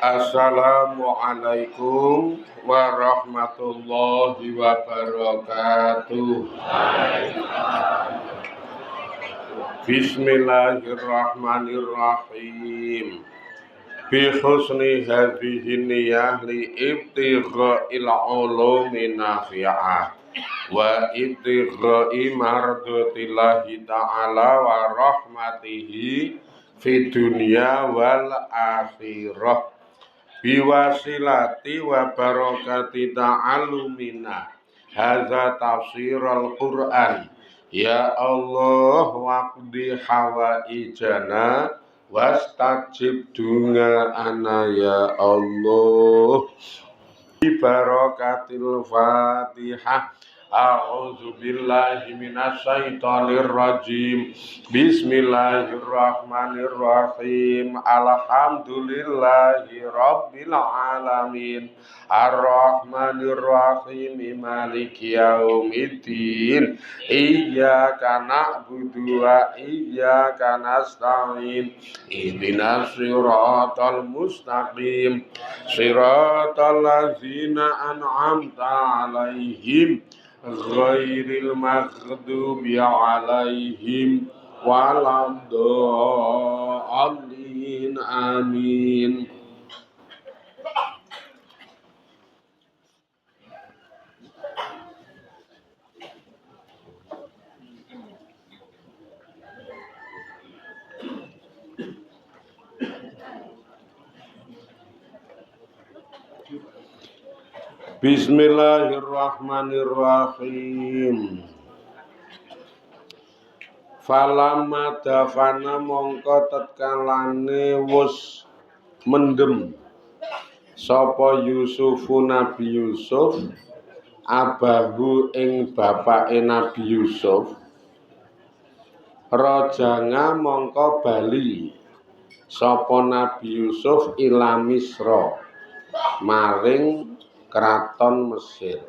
Assalamualaikum warahmatullahi wabarakatuh. Bismillahirrahmanirrahim. Bi husni hadhihi niyah li ibtigha'il ulumi nafi'ah wa ibtigha'i mardatillahi ta'ala wa rahmatihi fid dunya wal akhirah biwasilati wa barakati ta'allumina hadza tafsirul Qur'an. Ya Allah waqdi hawaijana wastajib dungaana ya Allah. Bi barakatil Fatihah. A'udzu billahi minasyaitonir rajim. Bismillahirrahmanirrahim. Alhamdulillahi rabbil alamin. Ar-Rahmanir Rahim. Maliki yaumiddin. Iyyaka na'budu wa iyyaka nasta'in. Ihdinas siratal mustaqim. Siratal ladzina an'amta 'alaihim ghairil maghdubi 'alaihim waladdallin. Amin. Bismillahirrahmanirrahim. Falamma dafana mongko tetkalane wus mendem sapa Yusufu Nabi Yusuf abahu ing bapake Nabi Yusuf, rajanga mongko bali sapa Nabi Yusuf ila Misra maring Kraton Mesir.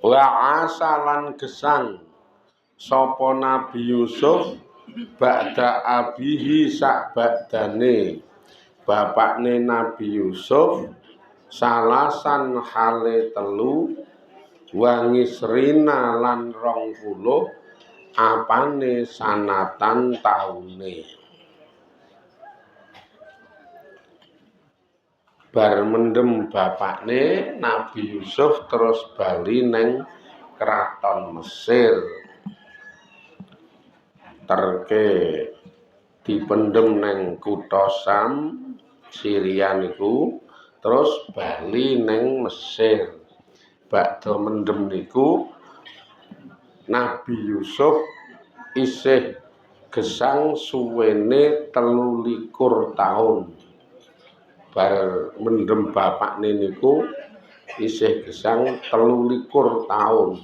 Wa asalan gesang sapa Nabi Yusuf ba'da abihi sak badane bapakne Nabi Yusuf salasan hale telu wangisrina lan 20 apane sanatan taune. Bar mendem bapakne Nabi Yusuf terus bali neng Kraton Mesir. Terke dipendem neng kutha Sam Syria niku terus bali neng Mesir. Bakda mendem niku Nabi Yusuf isih gesang suwene 23 taun. Bar mendem bapakne niku isih gesang 23 taun.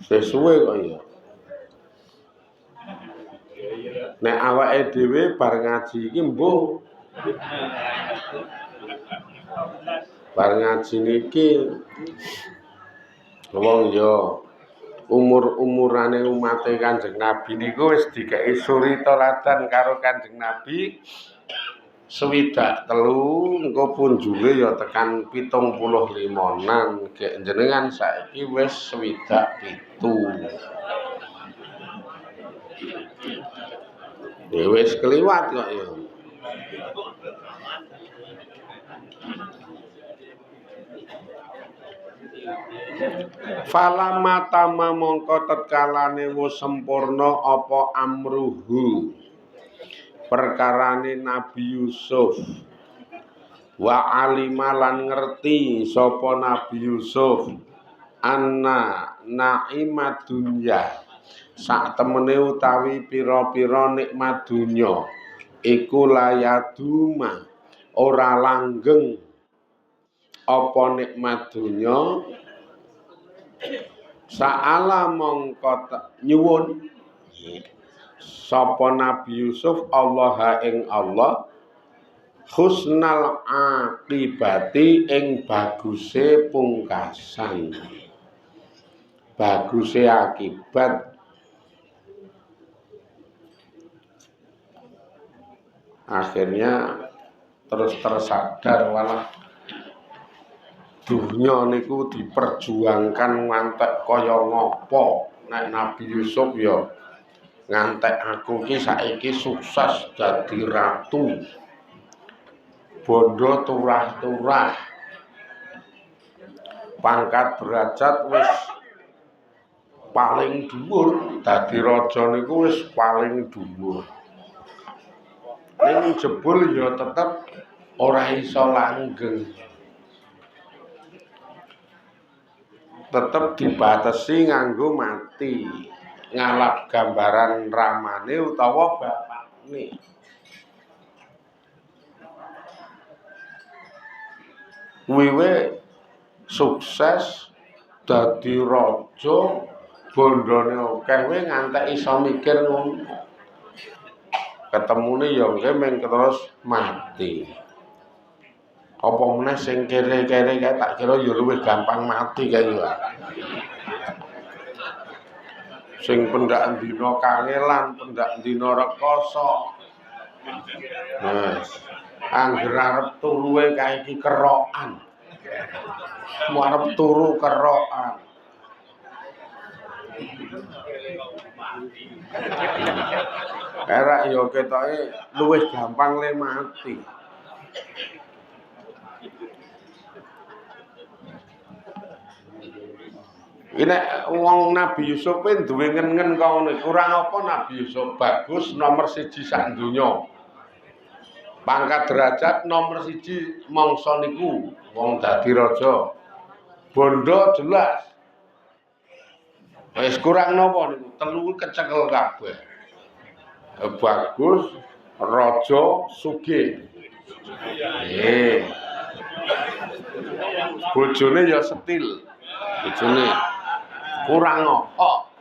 Sesuwe kok ya. Nek awake dhewe bar ngaji iki mbuh. Bar ngaji niki wong ya umur-umurane umate Kanjeng Nabi niku wis dikeki suri toladan karo Kanjeng Nabi 63, engko punjule ya tekan 75-an. Gek jenengan saiki wis 67. Ya wis kliwat kok ya. Falamata mongko tetkalane wis sempurna apa amruhu perkarane Nabi Yusuf wa alima lan ngerti sapa Nabi Yusuf anna na'imat dunya sak temene utawi pira-pira nikmat dunya iku layaduma ora langgeng. Apa nikmat dunya Sa'ala mongko nyuwun sapa Nabi Yusuf Allah ing Allah husnal akibati ing baguse pungkasan. Baguse akibat akhirnya terus tersadar walah dunya niku diperjuangkan ngantek kaya ngopo. Nek Nabi Yusuf ya ngantek aku ki saiki sukses dadi ratu. Bondo turah-turah. Pangkat derajat wis paling dhuwur, dadi raja niku wis paling dhuwur. Ning jebul ya tetep ora iso langgeng. Tetep dibatasi nganggo mati. Ngalap gambaran ramane utawa bapakne. Wiwe sukses dadi raja, bondone akeh we ngantek iso mikir ngono. Ketemune ya nggih terus mati. Apa meneh sing kere-kere kae tak kira ya luwih gampang mati kae ya. Sing pendak dina kangelan, pendak dina rekoso. Nah, angger arep turuwe kae iki kerokan. Arep turu kerokan. Era ya ketoke luwih gampang le mati. Ini wong Nabi Yusuf kuwi duwe ngen-ngen kok ngene. Kurang apa Nabi Yusuf? Bagus nomor 1 sak donya. Pangkat derajat nomor 1 mangsa niku wong dadi raja. Bondo jelas. Wis kurang napa niku? Telu kecekel kabeh. Bagus raja sugih. Bojone ya setil. Bojone kurang apa?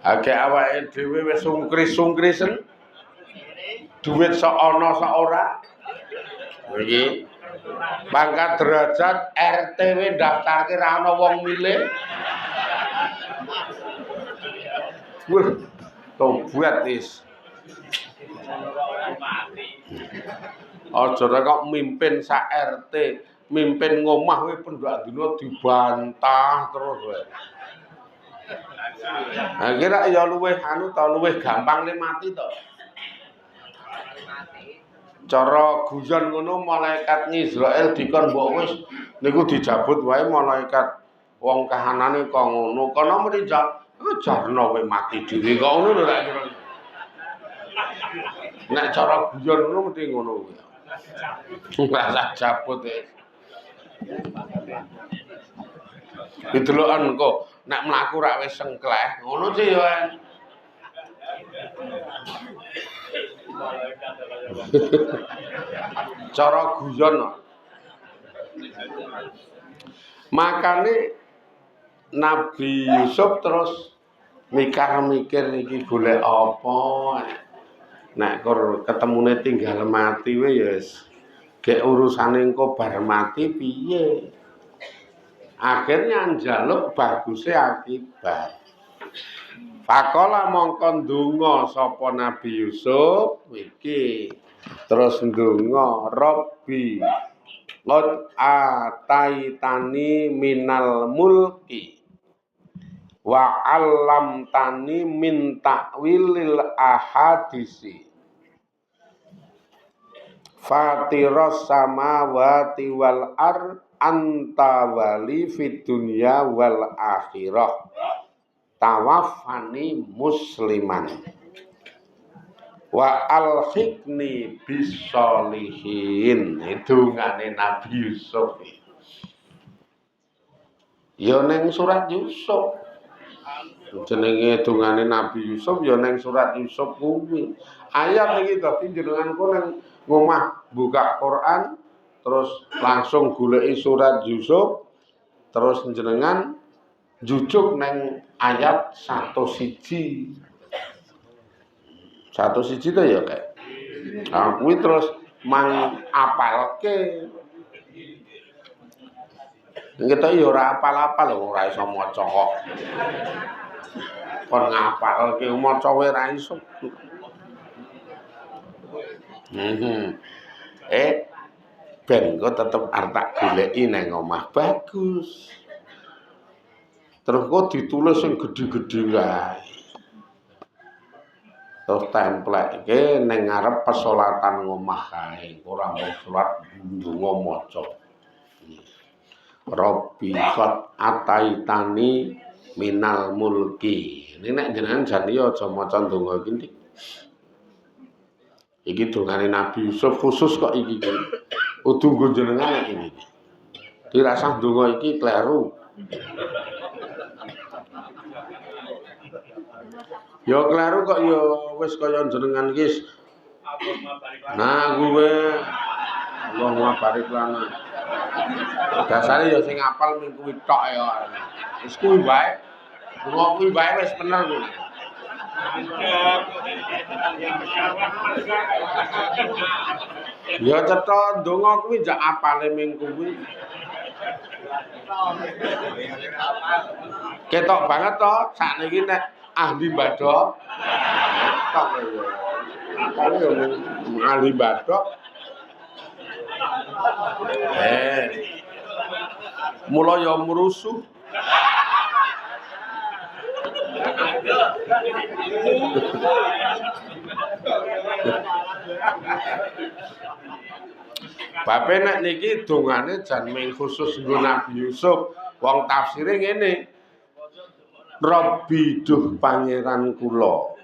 Akeh awake dhewe wis sungkris-sungkrisen. Duit sok ana sok ora. Iki pangkat derajat RTW daftarke ra ana wong milih. Wah, tobat wis. Aja kok mimpin sak RT. Mimpin ngomah kuwi pendak dina dibantah terus wae. Akhire ya luwih luwih gampang le mati to. Cara guyon ngono malaikat Israel dikon mbok wis niku dijabut wae malaikat wong kahanane kok ngono. Kono mrene jarno kowe mati dhewe kok ngono lho tak kira. Nek cara guyon ngono mesti ngono kuwi. Ora jabut e. Didelokan kok nek mlaku rak wis sengkleh, ngono sih ya. Cara guyon. Makane Nabi Yusuf terus mikir iki golek apa. Nek ketemune tinggal mati wae ya wis. Gek urusane engko bar mati piye? Akhirnya njaluk baguse akibat. Pakola mongko ndonga sapa Nabi Yusuf iki. Terus ndonga, Rabbi qad ataitani minal mulki wa 'allamtani min ta'wilil ahadisi. Fatiros samawati wal ar anta wali fid dunya wal akhirah tawaffani musliman wa alhiqni bisolihin. Itu ngane Nabi Yusuf. Ya ning surat Yusuf. Jenenge dungane Nabi Yusuf ya ning surat Yusuf kuwi. Ayat iki dadi jenengan ku nang ngomah buka Quran terus langsung goleki surat Yusuf terus jenengan jujuk neng ayat 101. Satu siji to ya kae. Nah, kuwi terus mang apalke. Kita ya ora apal-apal lho, ora iso maca kok. Kon ngapalke maca wae ora iso. Ben kok tetep arep tak goleki nang omah bagus. Terus kok ditulis sing gedhe-gedhe wae. Terus templekke ning ngarep pesolatan ngomah kae, ora mau salat ndonga maca. Robbi qad ataitani minal mulki. Ini nek jenengan jan ya aja maca ndonga iki Dik. Iki dongane Nabi Yusuf khusus kok iki. Kudu nggo jenengan iki. Dirasah ndonga iki kleru. Ya kleru kok ya wis kaya jenengan iki. Nah kuwe Allahumma barik lana. Dasare ya sing apal ming kuwi tok ya. Wis kuwi wae. Donga kuwi wae wis bener kuwi. Ya cetha donga kuwi jak apale ming kuwi. Ketok banget to sakniki nek ahli badok. Tok ya. Kali ya ahli badok. Mula ya mrusuh. Bape nek niki dongane jan ming khusus nggo Nabi Yusuf. Wong tafsire ngene. Robbi duh pangeran kula.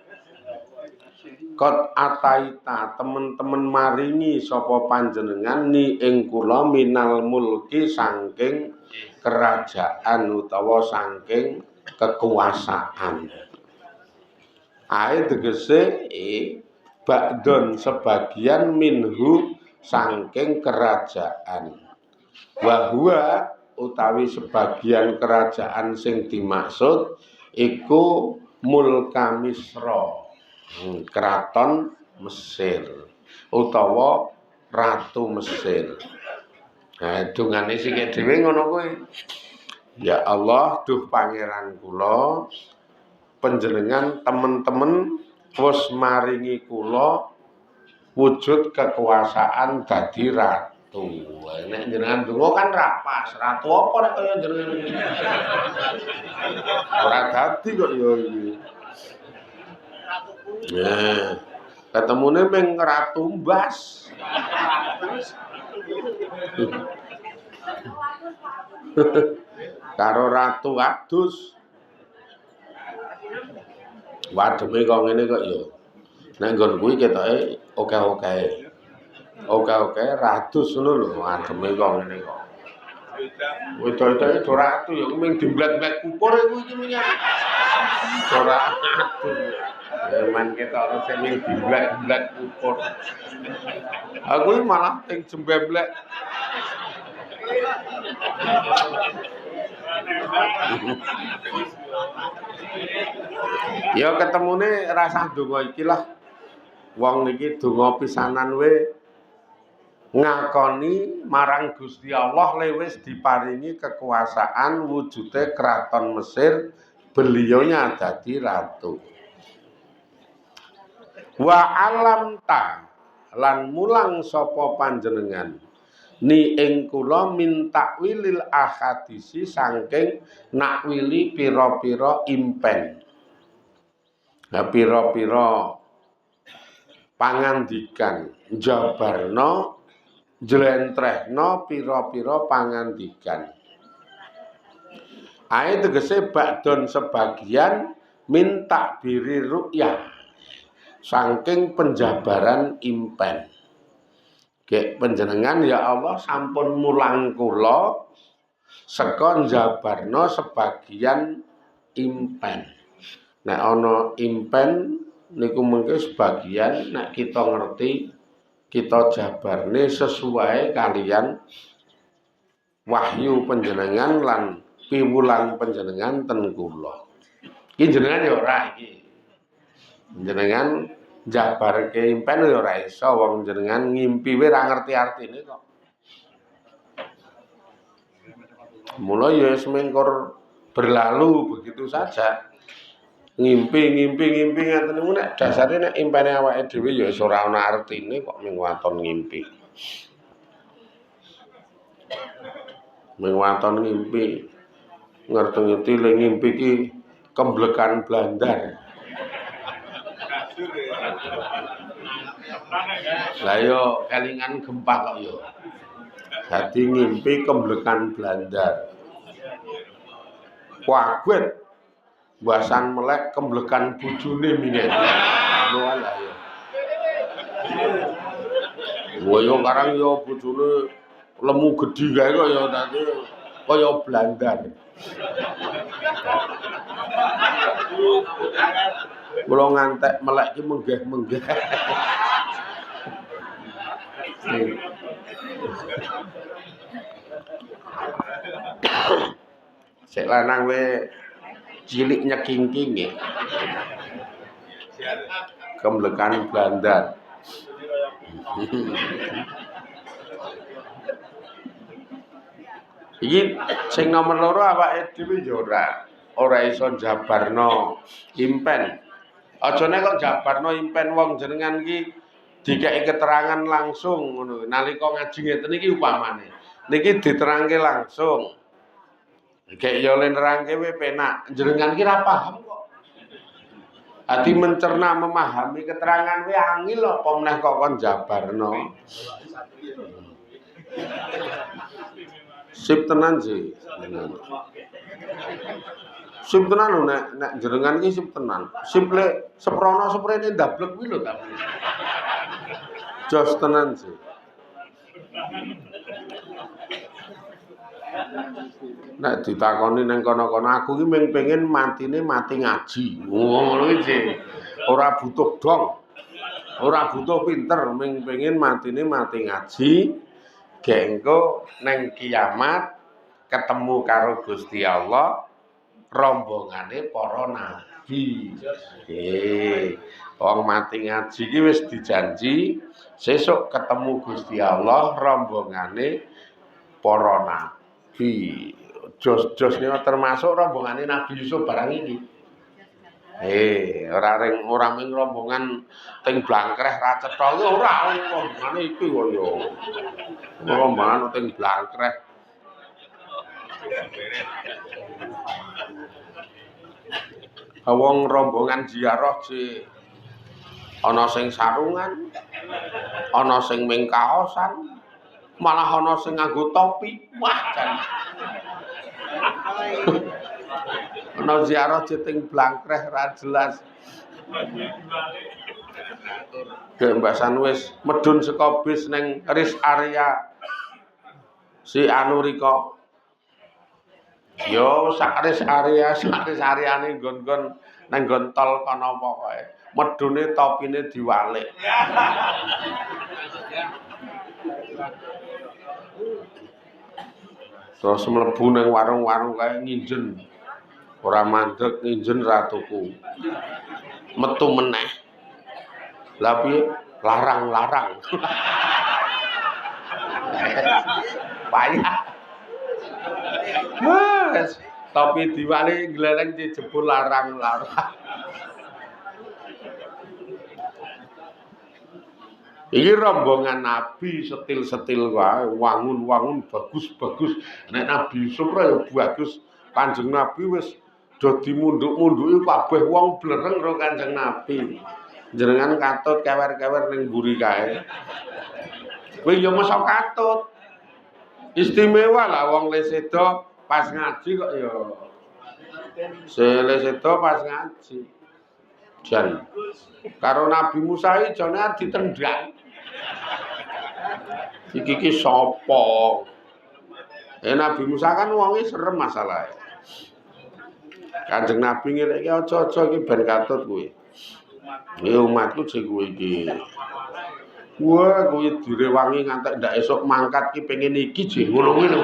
Kot ataita temen-temen maringi sapa panjenengan ni ing kula minal mulki saking kerajaan utawa saking kekuasaan. Ae tegese ba'don sebagian minhu saking kerajaan. Wa huwa utawi sebagian kerajaan sing dimaksud iku mulka Misra. Keraton Mesir utawa Ratu Mesir. Nah, dungane sik dhewe ngono kuwi. Ya Allah, duh pangeran kula, panjenengan temen-temen wis maringi kula wujud kekuasaan dadi ratu. Nek jenengan donga kan rapas, ratu apa nek kaya jenengan iki? Ora dadi kok ya iki. Nah, ketemune ming ratu mbas. Karo ratu adus. Wademe kok ngene kok ya. Nek nggon kuwi ketoke oke-oke. Oke-oke ratus ngono lho, wademe kok ngene kok. Wedok-wedoke do ratu ya ming dimblek-blek kupur iku iki minyak. Ora adus. Zaman kita harus sing dimblek-blek kupur. Aku malah ting jembeblek. Ya ketemune rasah donga iki lah. Wong niki donga pisanan we ngakoni marang Gusti Allah lewis diparingi kekuasaan wujude keraton Mesir, beliaunya dadi ratu. Wa alam ta lan mulang sapa panjenengan ni ing kula min takwilil ahadisi saking nakwili pira-pira impen. Nah pira-pira pangandikan jabarna jlentrehna pira-pira pangandikan. Ae tegese ba'don sebagian min takbiri ru'yah saking penjabaran impen. Gek panjenengan ya Allah sampun mulang kula saka njabarna sebagian impen. Nek ana impen niku mengke sebagian nek kita ngerti kita jabarne sesuai kalian wahyu panjenengan lan piwulang panjenengan ten kula. Iki jenengan ya ora iki. Jenengan Jabarke impen ya ora iso wong jenengan ngimpi wae ora ngerti artine kok. Mula ya semengkor berlalu begitu saja. Ngimpi ngaten niku nek dasare nek impene awake dhewe ya wis ora ana artine kok ming waton ngimpi. Ming waton ngimpi. Ngerti-ngerti le ngimpi ki kemblekan blandar. Lah yo kelingan gempa kok yo. Dadi ngimpi kemblekan blandar. Kuaget basan melek kemblekan bojone minen. Lho lah yo. Yo karang yo bojone lemu gedhi kae kok yo dadi kaya blandar. Kula ngantek melek ki menggeh-menggeh. Sik lanang we cilik nyekingking ya. Kemblekan blandar. Iki sing nomor loro awake dhewe ya ora iso jabarno impen. Aja nek kok jabarno impen wong jenengan ki dikeki keterangan langsung ngono. Nalika ngaji ngeten iki upamane. Niki diterangke langsung. Kayak yo le nerangke we penak. Jenengan ki ra paham kok. Ati mencerna memahami keterangan we angel apa meneh kok kon jabarno. Sip tenan sih. Sip tenan lho nek jenengan iki sip tenan. Sip le seprono seprene ndablek kuwi lho ta. Jos tenan sih. Nek ditakoni nang kono-kono aku ki mung pengen matine mati ngaji. Ngono iki. Ora butuh dong. Ora butuh pinter, mung pengen matine mati ngaji. Gengko neng kiamat ketemu karo Gusti Allah rombongane para nabi. Wong mati ngaji ki wis dijanji sesuk ketemu Gusti Allah rombongane para nabi. Jos-jos niku termasuk rombongane Nabi Yusuf barang iki. Ora mung rombongan teng Blangkreh ra cetha ki ora rombongane iki kok ya. Rombongan teng Blangkreh. Wong rombongan ziarah si ana sing sarungan, ana sing ming kaosan, malah ana sing nganggo topi. Wah, jan. Ana ziarah teng Blangkreh ra jelas. Gembasan wis medun saka bis ning res area si anu rika. Yo sak res areane nggon-nggon nang nggon tol kono pokoke. Medune topine diwalik. Terus mlebu nang warung-warung kae nginjen. Ora mandeg nginjen ra tuku. Metu meneh. Lah piye? Larang-larang. Payah. Wes, topi diwali gleleng dijebul larang-larang. Iki rombongan nabi setil-setil wae, wangun-wangun bagus-bagus. Nek Nabi Yusuf ya bagus, Kanjeng Nabi wis do dimundhuk-mundhuki kabeh wong blereng karo Kanjeng Nabi. Jenengan katut kewer-kewer ning mburi kae. Kowe ya masa katut. Istimewa lah wong le sedo pas ngaji kok ya. Le sedo pas ngaji. Jan karo Nabi Musa iki jane arep ditendang. Iki sapa? Nabi Musa kan wonge serem masalahe. Kanjeng Nabi ngene iki aja-aja iki ben katut kowe. Umatku sing kowe iki. Wah, kowe direwangi ngantek ndak esuk mangkat ki pengen iki jek ngono kuwi lho.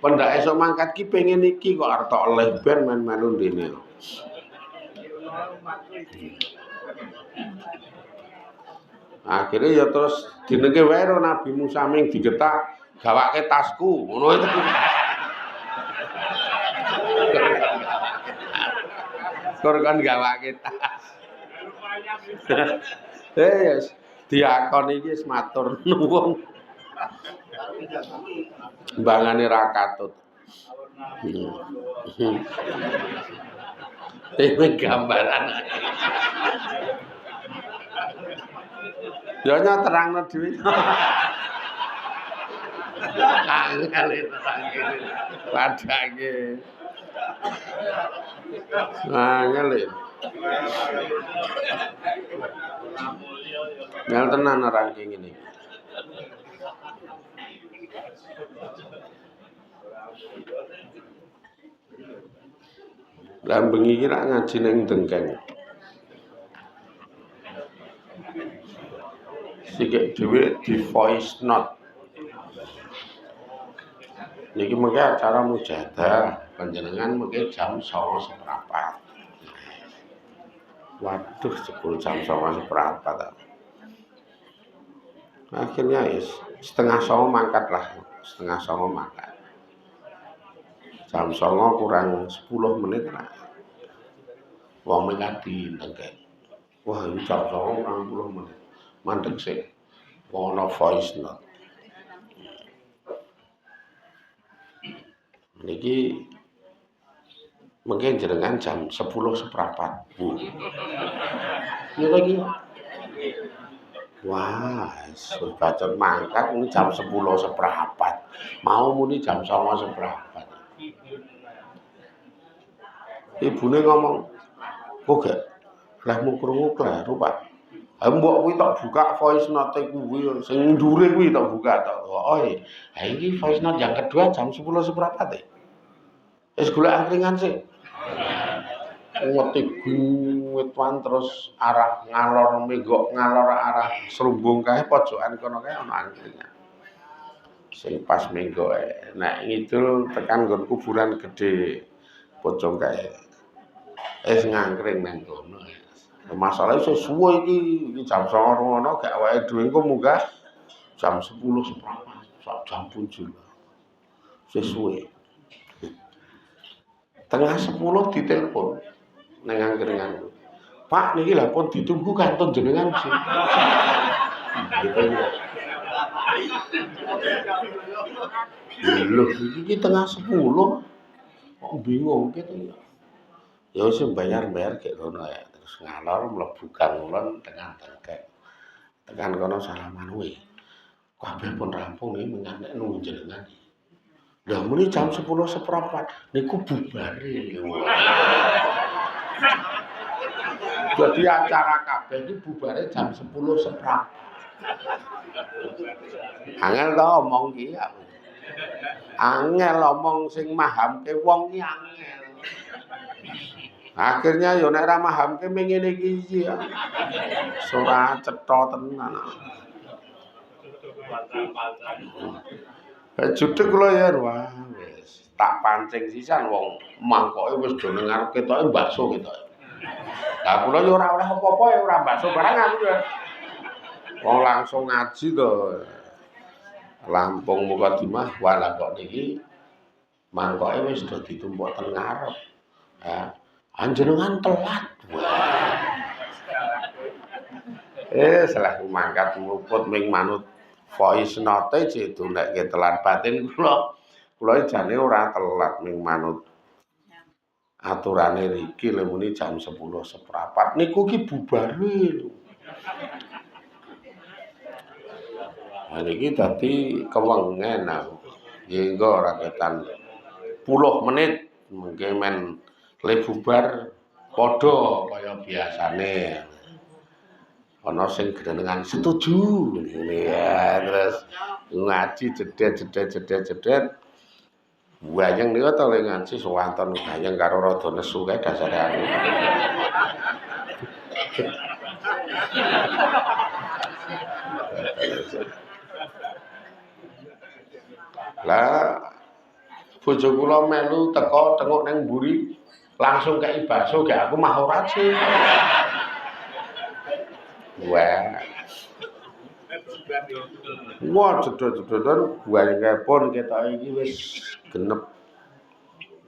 Pendak esuk mangkat ki pengen iki kok arep tok oleh ben men-melu ndene. Akhirnya ya terus dinenge wae Nabi Musa ming digetak gawake tasku ngono itu. Kur kon gawake tas. Yes, diakon iki wis matur nuwun. Mbangane ra katut. Ini gambaran. Ya nya terangno dhewe. Angel terangke. Padake. Angel. Ngel tenan nerangke ngene. Lah bengi iki rak ngaji ning Dengkeng. Sikik dhewe di voice note. Niki mengke acara mujahadah panjenengan mengke jam 09.30. Waduh, jebul jam 09.30. Akhirnya ya setengah 09 mangkat lah, setengah 09 mangkat. Jam 09 kurang 10 menit lah. Wong mengati Dengkeng. Wah, ini jam 09 kurang 10 menit. Mandek sih. Ono voice note. Niki mungkin jenengan jam 10.04. Ini lagi. Wah, bacot mangkat ini jam 10.04. Mau muni jam 09.04. Ibune ngomong, "Kok gak lehmu krungu kleru, Pak?" Mbok kuwi tak buka voice note kuwi sing ndure kuwi tak buka tok. Oh, iki voice note yang kedua jam 10.04 e. Wis golek angkringan sih. Ngeti wit-wan terus arah ngalor menggok ngalor arah Serumbung kae pojokan kono kae ana angkringan. Sing pas menggoke. Nek ngidul tekan nggon kuburan gede pocong kae. Ngangkring nang kono. Masalah iso suwe iki jam 09.00 ngono gak wae dhewe engko munggah jam 10.04 sak jam punjul. Sesuwe. Tengah 10 ditelepon nang angkringan. Pak niki lha pun ditunggu kantun jenengan sih. Gitu ya. Lho iki tengah 10 kok bingung gitu ya. Ya wis bayar-bayar gek ngono ya. Terus ngalor mlebu gang ulun tengah Dengkeng. Tekan kono salaman kuwi. Kabeh pun rampung nih menganek nunggu jenengan. Lah muni jam 10.04 niku bubare. Jadi acara kabeh iki bubare jam 10.04. Angel to omong ki aku. Angel omong sing mahamke wong ki angel. Akhirnya yo nek ra mahamke ngene iki ya. Ora cetha tenan. Judeg kula ya wah wis tak pancing sisan wong mangkoke wis do ngarep ketoke bakso ketoke. Lah kula yo ora oleh apa-apa ya ora bakso barang aku ya. Wong langsung ngaji to. Lampung Mukadimah wala kok niki mangkoke wis do ditumpuk ten ngarep. Ya, anjenengan telat. Salah mangkat mluput ming manut voice note itu nek telat batin kula jane ora telat ming manut aturane riki lha muni jam 10.04 niku ki bubare lho. Nah niki dadi kewengen aku. Nggih ora ketan 10 menit mungkin men le bubar padha kaya biasane. Ana sing genengan setuju ngene ya terus ngaji jedet wayang niku to le ngaji sowanten wayang karo rada nesu kae dasare aku. Lah bojo kula melu teko tengok nang mburi langsung kei bakso gak aku mah ora sih. Wah, jedot-jedotan buaya pun kita iki wis genep.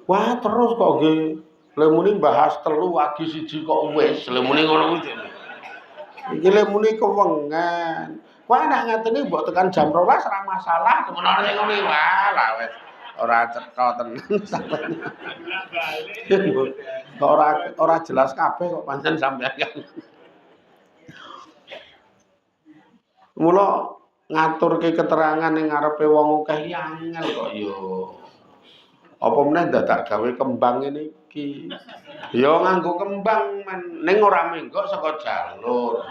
Wah, terus kok nggih lemune bahas telu wagi siji kok wis lemune ngono kuwi. Iki lemune kewengan. Wah, nek ngatene mbok tekan jam 12 ora masalah, temenan sing ngene wah lah wis ora cetha tenan sampeyan. Ora jelas kabeh kok pancen sampeyan. Mula ngaturke keterangan ning ngarepe wong akeh iki angel kok ya. Apa meneh dadak gawe kembang ngene iki. Ya nganggo kembang men ning ora menggok saka jalur.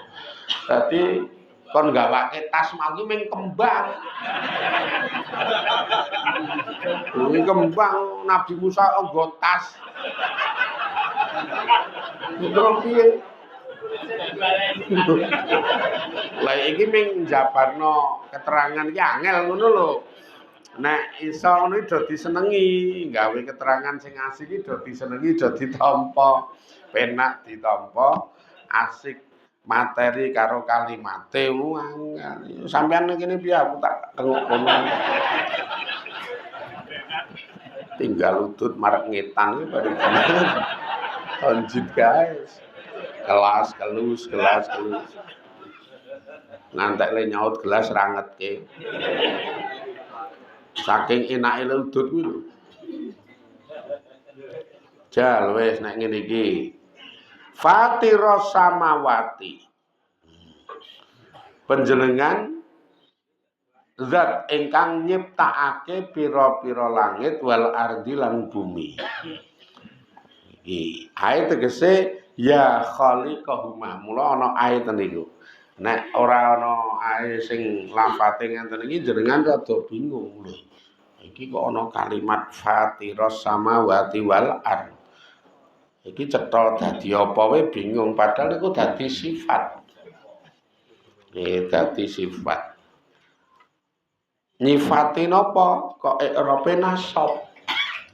Dadi kon gawake tas mau ki ming kembang. Ini kembang Nabi Musa nggo tas. Terus piye? Lah iki ming jabarno keterangan iki angel ngono lho. Nek iso ngono do disenengi, gawe keterangan sing asik iki do disenengi, do ditampa, penak ditampa, asik materi karo kalimate angel. Sampeyan kene piye aku tak tengok kono. Tinggal udut marek ngetan iki bareng. Lanjut guys. Gelas kelus. Ngantek le nyaut gelas rangetke. Saking enake le udut kuwi lho. Jal wis nek ngene iki. Fatiros samawati. Panjenengan zat ingkang nyiptakake pira-pira langit wal ardi lan bumi. Iki ae tegese ya khaliqahuma. Mula ana ae ten niku. Nek ora ana ae sing lafate ngenten iki jenengan rada bingung lho. Iki kok ana kalimat fatiros samawati wal ard. Iki cetha dadi apa wae bingung padahal iku dadi sifat. Dadi sifat. Nyifati napa kok i'rabe nasab.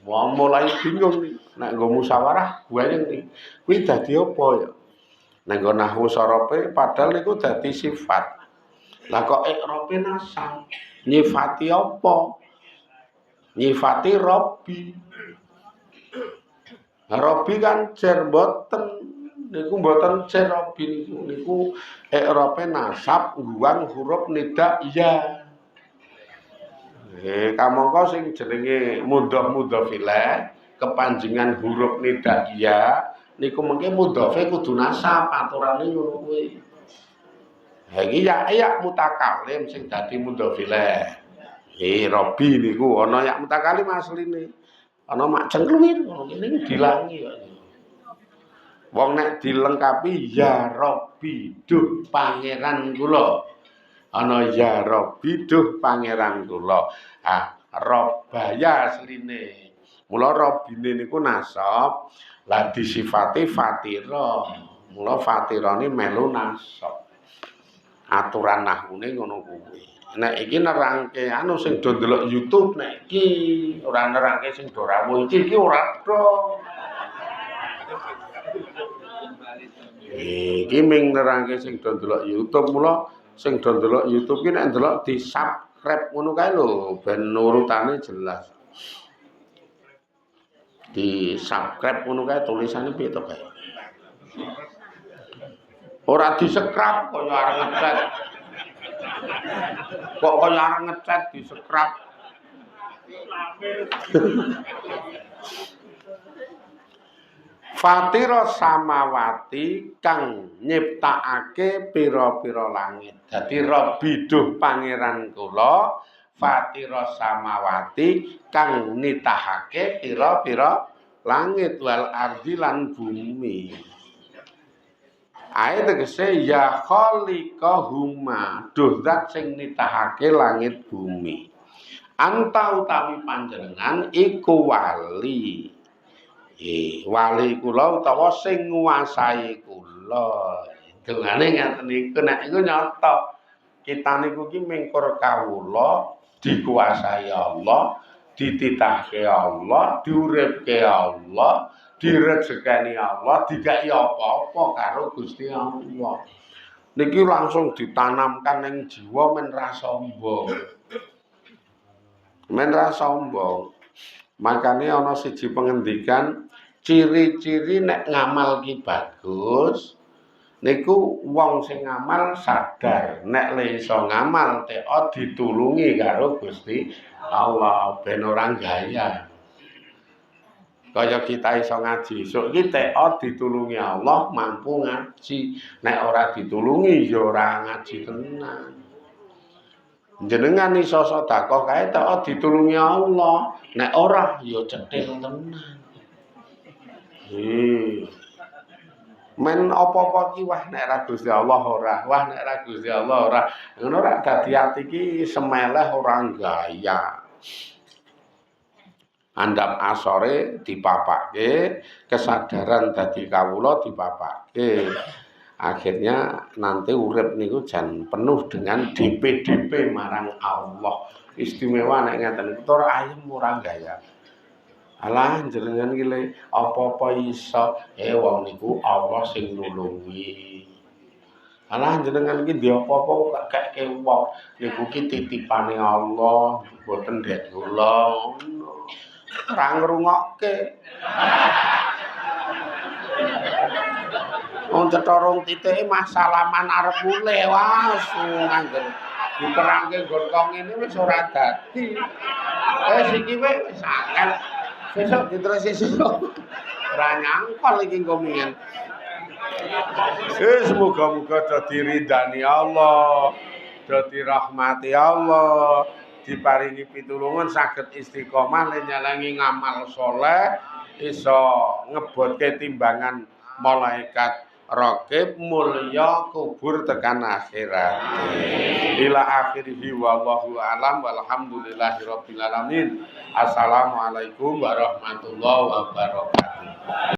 Wah mulai bingung nih. Nek nggo musyawarah guayeng nih. Kuwi dadi apa ya? Nek nggo nahwu sorope padahal niku dadi sifat. Lah kok i'rabe nasab. Nyifati apa? Nyifati Rabbi. Rabbi kan cer mboten niku mboten cer Rabbi niku i'rabe nasab ngguwang huruf nida ya. Kamangka sing jenenge mudhof ilaih kepanjenengan huruf nida ya niku mengke mudhofe kudu nasab aturane ngono kuwi. Ha iki ya mutakalim sing dadi mudhof ilaih. Rabbi niku ana ya mutakalim asline. Ana mak cengkluwir ngono kene dilangi kok. Wong nek dilengkapi ya Rabbi duh pangeran kula. Ana ya Rabbi duh pangeran kula. Rabbaya asline. Mula Rabbine niku nasab, lah disifati fatira. Mula fatirane melu nasab. Aturan nahwune ngono kuwi. Nek iki nerangke anu sing do ndelok YouTube nek iki ora nerangke sing do rawuh iki ora do. Iki ming nerangke sing do ndelok YouTube mula sing do ndelok YouTube ki nek ndelok di subscribe ngono kae lho ben urutane jelas. Di subscribe ngono kae tulisane piye to kae. Ora di-subscribe kaya arep ngecat. Kok kaya arep ngecat di-subscribe. Fatira samawati kang nyiptakake pira-pira langit. Dadi Rabbi duh pangeran kula, fatira samawati kang nitahake pira-pira langit wal ardi lan bumi. Ae tegese ya khaliqahuma, duh zat sing nitahake langit bumi. Anta utawi panjenengan iku wali. Wali kula utawa sing nguasai kula. Dungane ngaten niku nek iku nyata. Kita niku ki mengkur kawula dikuasai Allah, dititahke Allah, diuripke Allah, direjekani Allah, dikai apa-apa karo Gusti Allah. Niki langsung ditanamkan ning jiwa men ra sombong. Men ra sombong. Makane ana siji pengendikan ciri-ciri nek ngamal ki bagus niku wong sing ngamal sadar nek le iso ngamal teko ditulungi karo Gusti Allah ben ora gaya. Kaya kita iso ngaji, esuk iki teko ditulungi Allah mampu ngaji. Nek ora ditulungi ya ora ngaji tenan. Jenengan iso sedekah kae teko ditulungi Allah, nek ora ya cethil tenan. Men apa-apa ki wah nek ra Gusti Allah ora, wah nek ra Gusti Allah ora. Ngono ra dadi ati ki semeleh ora gaya. Andap asore dipapake, kesadaran dadi kawula dipapake. Akhirnya nanti urip niku jan penuh dengan DP-DP marang Allah. Istimewa nek ngeten tur ayem ora gaya. Alah jenengan iki le apa-apa iso, wong niku Allah sing nulungi. Alah jenengan iki ndek apa-apa kok kakeke wong, niku ki titipane Allah, mboten ndek kula. Ora ngrungokke. Wong cetorong titike masalaman arep mulih wah nganggo diterangke nggon kok ngene wis ora dadi. Iki wis akeh. Sesuk diterus sesuk. Ora nyangkol iki engko mien. Semoga-moga dadi ridani Allah, dadi rahmati Allah, diparingi pitulungan saged istiqomah lan nyalangi ngamal saleh, iso ngebotke timbangan malaikat raqib mulya kubur tekan akhirat. Ila akhirih wallahu alam walhamdulillahirabbil alamin. Assalamualaikum warahmatullahi wabarakatuh.